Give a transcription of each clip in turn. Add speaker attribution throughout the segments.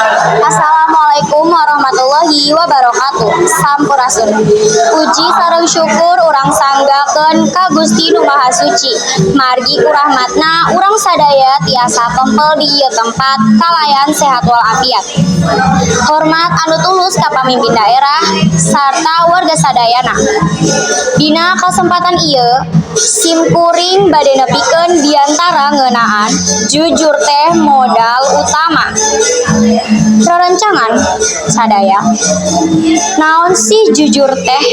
Speaker 1: Assalamualaikum warahmatullahi wabarakatuh. Sampurasun. Puji sareng syukur urang sanggakeun ka Gusti Nu Maha Suci. Margi ku rahmatna urang sadaya tiasa kempel di ieu tempat kalayan sehat walafiat. Hormat anu tulus ka pamimpin daerah sarta warga sadayana. Dina kasempatan ieu simkuring bade nepikeun diantara ngeunaan jujur teh modal utama. Rerencangan sadaya naon sih jujur teh?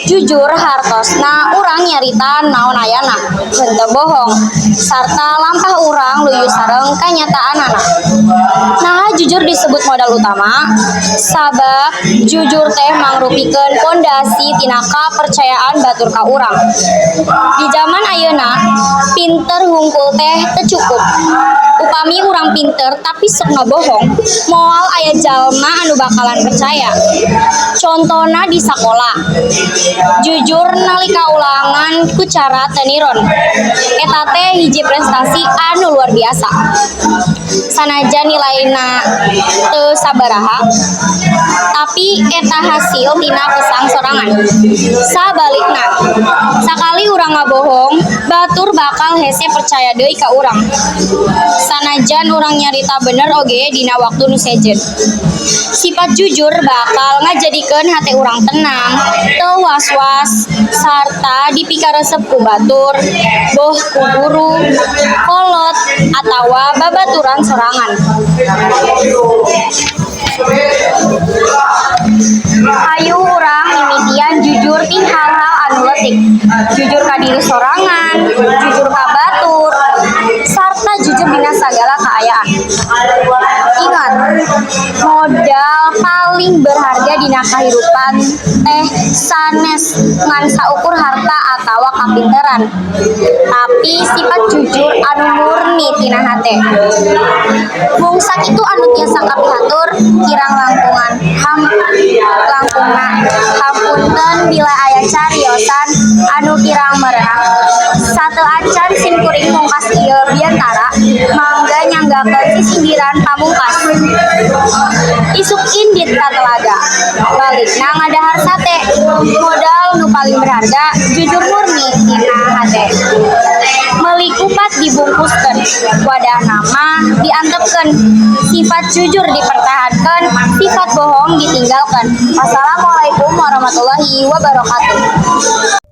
Speaker 1: Jujur hartosna urang nyarita naon ayana henteu bohong sarta lampah urang luyu sareng kanyataanana. Nah jujur disebut modal utama sabab jujur teh mangrupikeun pondasi tina kapercayaan batur ka urang. Di zaman ayeuna pinter hungkul teh teu cukup. Upami urang pinter tapi sok ngabohong, moal aya jalma anu bakalan percaya. Contona di sakola, jujur nalika ulangan ku cara teu niron. Eta teh hiji prestasi anu luar biasa. Sanajan nilaina teu sabaraha, tapi eta hasil tina kesang sorangan. Sabalikna, sakali urang ngabohong, batur bakal hese percaya deui ka urang. Sanajan urang nyarita bener oge dina waktu nu sejen. Sifat jujur bakal ngajadikeun hate urang tenang, teu was-was, sarta dipikaresep ku batur, boh ku guru, kolot, atawa babaturan sorangan. Hayu urang mimitian jujur ti hal-hal anu leutik. Jujur ka diri sorangan, jujur ka batur, sarta jujur dina sagala kaayaan. Ingat, modal paling berharga dina kahirupan teh sanes ngan saukur harta atawa kapinteran, tapi sifat jujur anu murni tina hate. Mung sakitu anu tiasa kapihatur kirang langkungan langkungna hapunten bila aya cariosan anu kirang merenang. Sateu acan simkuring mungkas ieu biantara mangga nyanggakeun sisindiran pamungkas. Isuk indit ka telaga, balikna ngadahar sate. Modal nu paling berharga jujur murni tina hate. Meuli kupat dibungkuskeun, wadah nama diantepkeun. Sifat jujur dipertahankeun, sifat bohong ditinggalkeun. Wassalamualaikum warahmatullahi wabarakatuh.